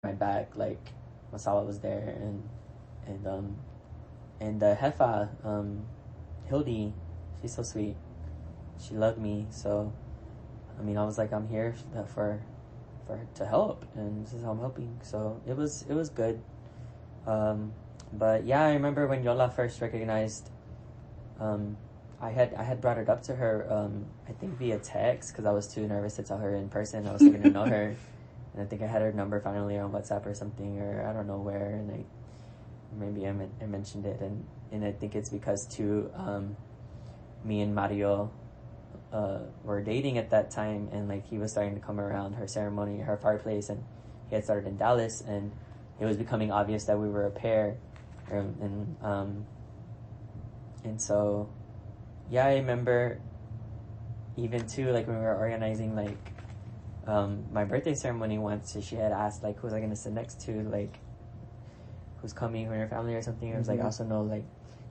my back, like Masawa was there, and the Hefa, Hildy, she's so sweet. She loved me, so I mean, I was like, I'm here for to help, and this is how I'm helping. So it was good. But yeah, I remember when Yola first recognized. I had brought it up to her. I think via text because I was too nervous to tell her in person. I was getting to know her, and I think I had her number finally on WhatsApp or something, or I don't know where. And I mentioned it, and I think it's because too. Me and Mario were dating at that time, and like he was starting to come around her ceremony, her fireplace, and he had started in Dallas, and it was becoming obvious that we were a pair, and so yeah, I remember even too, like when we were organizing like my birthday ceremony once, she had asked like who's I gonna sit next to, like who's coming from your family or something. I was like, I also know like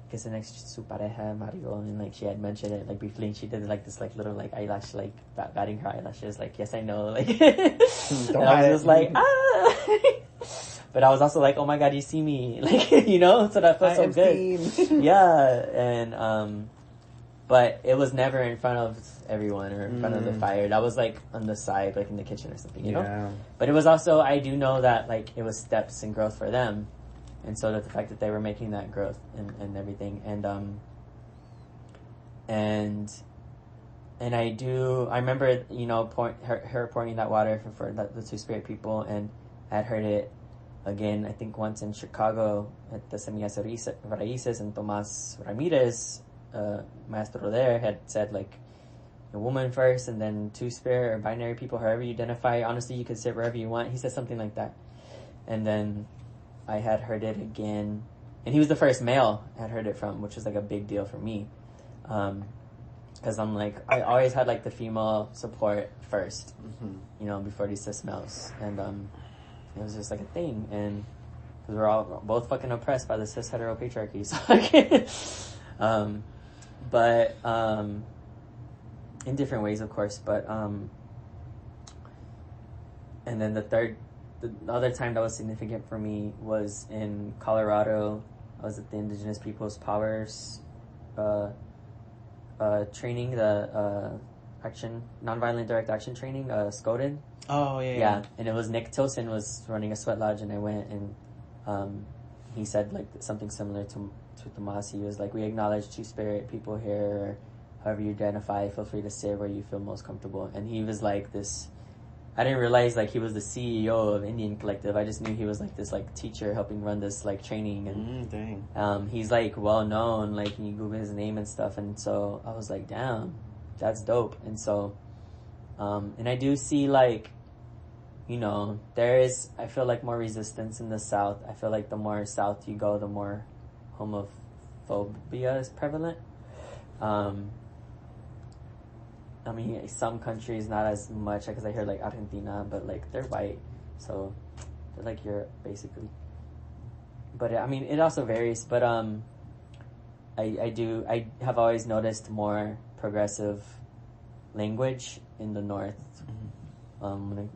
que se next to su pareja Mario, and like she had mentioned it like briefly, and she did like this like little like eyelash like batting her eyelashes like yes I know like and I was just like but I was also like, oh my god, you see me like you know, so that felt so good. Yeah. And but it was never in front of everyone or in front of the fire. That was like on the side, like in the kitchen or something, you know. But it was also, I do know that like it was steps and growth for them. And so that the fact that they were making that growth and everything, and I remember, you know, her pouring that water for the Two Spirit people, and I had heard it again, I think once in Chicago at the Semillas Raíces, and Tomas Ramirez, maestro there, had said like a woman first and then Two Spirit or binary people, however you identify. Honestly, you could sit wherever you want. He said something like that, and then I had heard it again, and he was the first male I had heard it from, which was like a big deal for me, because I'm like, I always had like the female support first, you know, before these cis males, and it was just like a thing, and because we're all both fucking oppressed by the cis hetero patriarchy, so but in different ways, of course, but and then the other time that was significant for me was in Colorado. I was at the Indigenous Peoples Powers training, the nonviolent direct action training, SCOTUD. Oh, yeah. And it was Nick Tilson was running a sweat lodge, and I went, and he said like something similar to Tomas. He was like, we acknowledge Two Spirit people here, or however you identify, feel free to sit where you feel most comfortable. And he was like this, I didn't realize like he was the CEO of Indian Collective. I just knew he was like this like teacher helping run this like training, and he's like well known, like you Google his name and stuff, and so I was like, damn, that's dope. And so and I do see like, you know, there is, I feel like more resistance in the South. I feel like the more South you go, the more homophobia is prevalent. I mean, some countries not as much, because I hear like Argentina, but like they're white, so they're like Europe basically. But I mean, it also varies. But I have always noticed more progressive language in the North,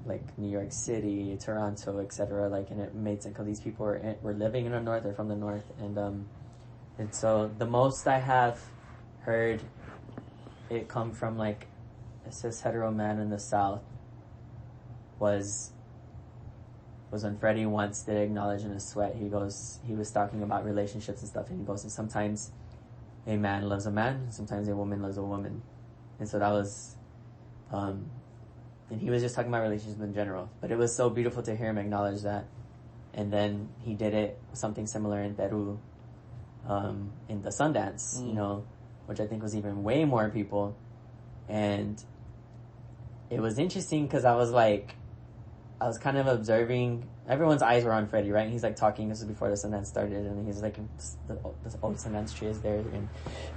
like New York City, Toronto, etc. Like, and it made sense because these people were living in the North or from the North, and so the most I have heard it come from like a cis hetero man in the South was when Freddie once did acknowledge in a sweat. He was talking about relationships and stuff, and he goes, and sometimes a man loves a man, sometimes a woman loves a woman. And so that was, and he was just talking about relationships in general, but it was so beautiful to hear him acknowledge that. And then he did it, something similar in Peru, in the Sundance, you know, which I think was even way more people. And it was interesting because I was kind of observing, everyone's eyes were on Freddie, right? And he's like talking, this is before the Sundance started, and he's like, this old Sundance tree is there, and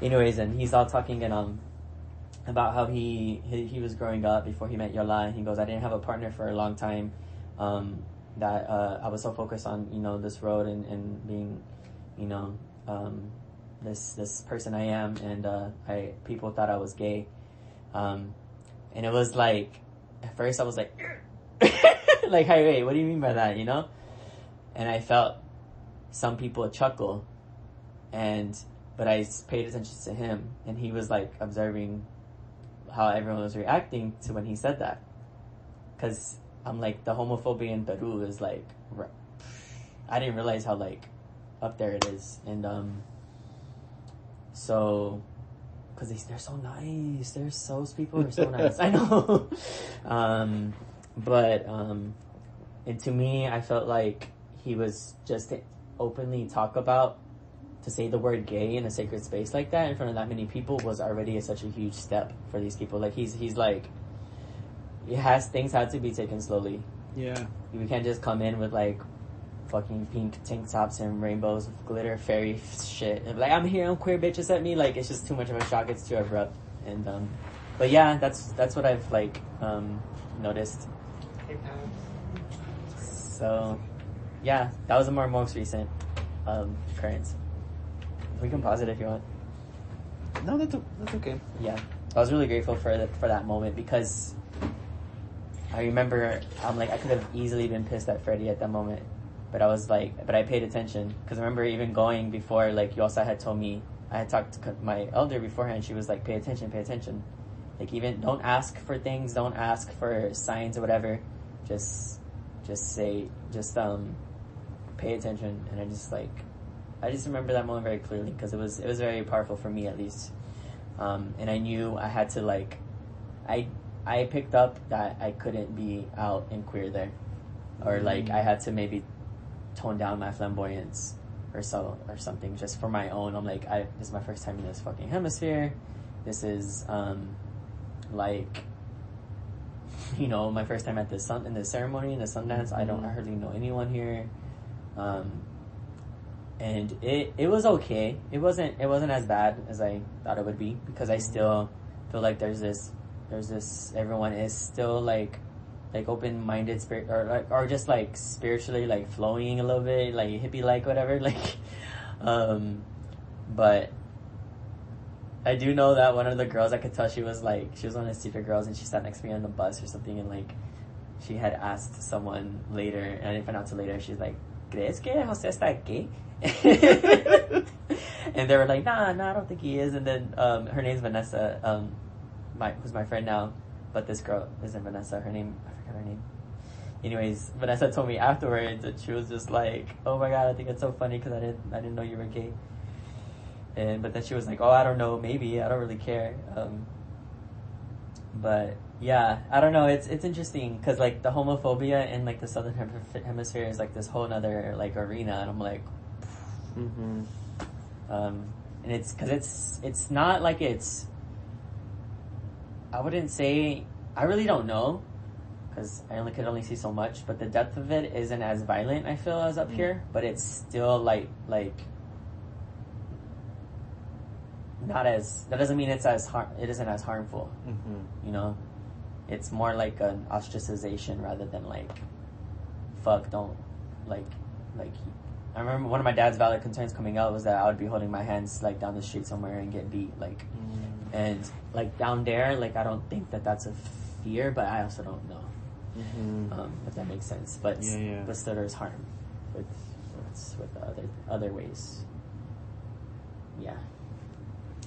anyways, and he's all talking and about how he was growing up before he met Yola, and he goes, I didn't have a partner for a long time, that I was so focused on, you know, this road and being, you know, this person I am, and people thought I was gay, and it was like, at first I was like Like, hey, wait, what do you mean by that, you know? And I felt some people chuckle, but I paid attention to him, and he was like observing how everyone was reacting to when he said that. Because I'm like, the homophobia in Peru is like, I didn't realize how like up there it is. And so, because they're so nice, those people are so nice. I know. And to me, I felt like he was just openly to say the word gay in a sacred space like that in front of that many people was already such a huge step for these people. Like, he's like, things had to be taken slowly. Yeah. We can't just come in with like fucking pink tank tops and rainbows with glitter fairy shit and be like, I'm here, I'm queer, bitches at me. Like, it's just too much of a shock. It's too abrupt. And but yeah, that's what I've like noticed. So yeah, that was the most recent occurrence. We can pause it if you want. No, that's okay. Yeah, I was really grateful for that moment, because I remember I'm like, I could have easily been pissed at Freddie at that moment, but I was like, but I paid attention, because I remember even going before, like, Yosa had told me, I had talked to my elder beforehand. She was like, pay attention. Like, even don't ask for things, don't ask for signs or whatever. Just pay attention. And I just remember that moment very clearly, because it was very powerful for me, at least. And I knew I had to, like, I picked up that I couldn't be out and queer there, or like I had to maybe tone down my flamboyance or something, just for my own. I'm like, this is my first time in this fucking hemisphere. This is like, you know, my first time at the ceremony, in the Sundance. I hardly know anyone here. And it was okay. It wasn't as bad as I thought it would be, because I still feel like there's this everyone is still like open-minded spirit, or just like spiritually like flowing a little bit, like hippie like whatever, like but I do know that one of the girls, I could tell she was one of the secret girls, and she sat next to me on the bus or something, and like she had asked someone later, and I didn't find out till later, she's like, ¿Crees que Jose está gay? And they were like, nah, I don't think he is. And then her name's Vanessa, who's my friend now, but this girl isn't Vanessa. I forgot her name. Anyways, Vanessa told me afterwards that she was just like, oh my god, I think it's so funny because I didn't know you were gay. But then she was like, oh, I don't know, maybe, I don't really care. But yeah, I don't know, it's interesting, because like the homophobia in like the southern hemisphere is like this whole nother like arena, and I'm like, and it's because it's not like it's, I wouldn't say, I really don't know, because I could only see so much, but the depth of it isn't as violent, I feel, as up here, but it's still like not as, that doesn't mean it isn't as harmful. You know, it's more like an ostracization rather than like, fuck, don't like I remember one of my dad's valid concerns coming out was that I would be holding my hands like down the street somewhere and get beat, like and like down there, like I don't think that's a fear, but I also don't know if that makes sense, but but still there's harm with the other ways. Yeah.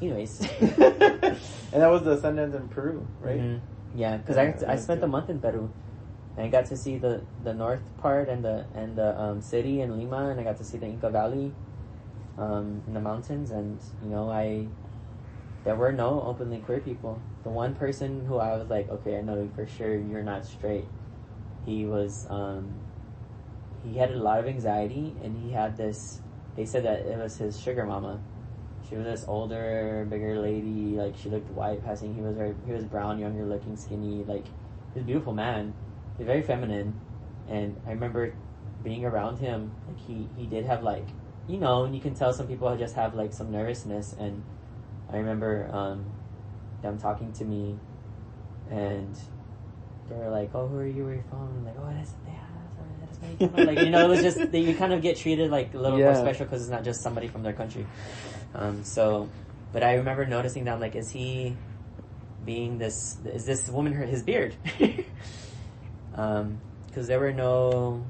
Anyways. And that was the Sundance in Peru, right? Yeah, because I spent a month in Peru, and I got to see the north part and the city in Lima, and I got to see the Inca Valley, in the mountains, and you know there were no openly queer people. The one person who I was like, okay, I know for sure you're not straight. He was he had a lot of anxiety, and he had this. They said that it was his sugar mama. She was this older, bigger lady. Like, she looked white passing. He was brown, younger looking, skinny. Like, he was a beautiful man. He was very feminine. And I remember being around him. Like, he did have, like, you know, and you can tell some people just have, like, some nervousness. And I remember them talking to me. And they were like, oh, who are you? Where are you from? I'm like, oh, that's like, you know, it was just that you kind of get treated like a little more special because it's not just somebody from their country. But I remember noticing that I'm like, is this woman his beard? Because because there were no